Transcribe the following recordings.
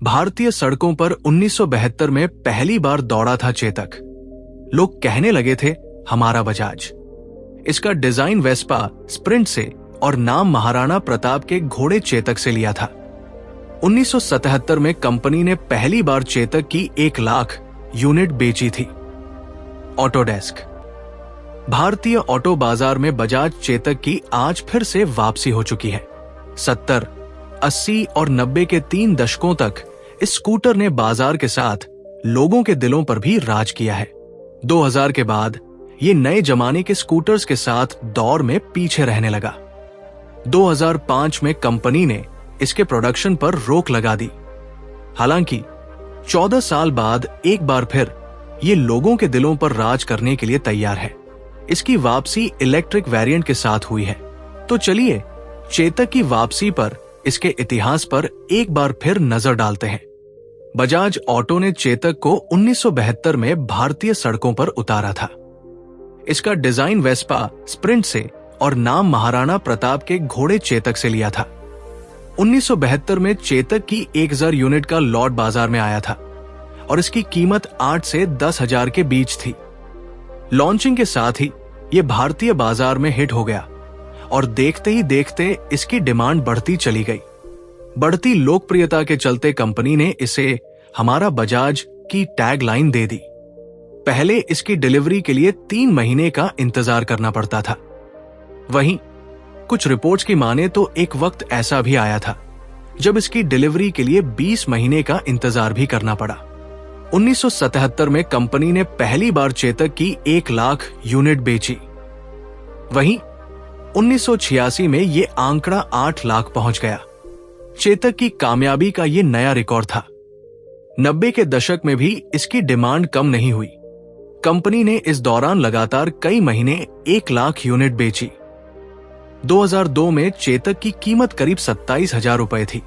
भारतीय सड़कों पर 1972 में पहली बार दौड़ा था चेतक। लोग कहने लगे थे हमारा बजाज। इसका डिजाइन वेस्पा स्प्रिंट से और नाम महाराणा प्रताप के घोड़े चेतक से लिया था। 1977 में कंपनी ने पहली बार चेतक की 1 लाख यूनिट बेची थी। ऑटोडेस्क। भारतीय ऑटो बाजार में बजाज चेतक की आज फिर से वापसी हो चुकी है। 70, 80 और 90 के 3 दशकों तक इस स्कूटर ने बाजार के साथ लोगों के दिलों पर भी राज किया है। 2000 के बाद ये नए जमाने के स्कूटर्स के साथ दौर में पीछे रहने लगा। 2005 में कंपनी ने इसके प्रोडक्शन पर रोक लगा दी। हालांकि 14 साल बाद एक बार फिर ये लोगों के दिलों पर राज करने के लिए तैयार है। इसकी वापसी इलेक्ट्रिक वेरिएंट के साथ हुई है। तो चलिए चेतक की वापसी पर, इसके इतिहास पर एक बार फिर नजर डालते हैं। बजाज ऑटो ने चेतक को 1972 में भारतीय सड़कों पर उतारा था। इसका डिजाइन वेस्पा स्प्रिंट से और नाम महाराणा प्रताप के घोड़े चेतक से लिया था। 1972 में चेतक की 1000 यूनिट का लॉट बाजार में आया था और इसकी कीमत 8 से 10,000 के बीच थी। लॉन्चिंग के साथ ही यह भारतीय बाजार में हिट हो गया और देखते ही देखते इसकी डिमांड बढ़ती चली गई। बढ़ती लोकप्रियता के चलते कंपनी ने इसे हमारा बजाज की टैग लाइन दे दी। पहले इसकी डिलीवरी के लिए 3 महीने का इंतजार करना पड़ता था। वहीं कुछ रिपोर्ट्स की माने तो एक वक्त ऐसा भी आया था जब इसकी डिलीवरी के लिए 20 महीने का इंतजार भी करना पड़ा। 1977 में कंपनी ने पहली बार चेतक की 1 लाख यूनिट बेची। वहीं 1986 में यह आंकड़ा 8 लाख पहुंच गया। चेतक की कामयाबी का यह नया रिकॉर्ड था। 90 के दशक में भी इसकी डिमांड कम नहीं हुई। कंपनी ने इस दौरान लगातार कई महीने 1 लाख यूनिट बेची। 2002 में चेतक की कीमत करीब 27,000 रुपए थी,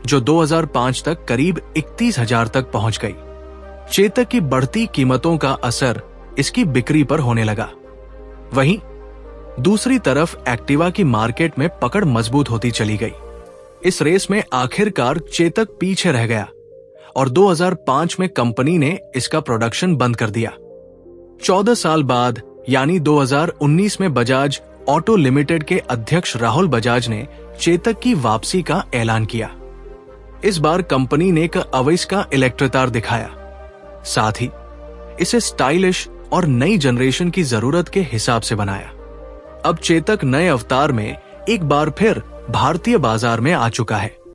जो 2005 तक करीब 31,000 तक पहुंच गई। चेतक की बढ़ती कीमतों का असर इसकी बिक्री पर होने लगा। वहीं दूसरी तरफ एक्टिवा की मार्केट में पकड़ मजबूत होती चली गई। इस रेस में आखिरकार चेतक पीछे रह गया और 2005 में कंपनी ने इसका प्रोडक्शन बंद कर दिया। 14 साल बाद यानी 2019 में बजाज ऑटो लिमिटेड के अध्यक्ष राहुल बजाज ने चेतक की वापसी का ऐलान किया। इस बार कंपनी ने एक अवैस्का इलेक्ट्रिकार दिखाया। साथ ही इसे स्टाइलिश और नई जनरेशन की जरूरत के हिसाब से बनाया। अब चेतक नए अवतार में एक बार फिर भारतीय बाजार में आ चुका है।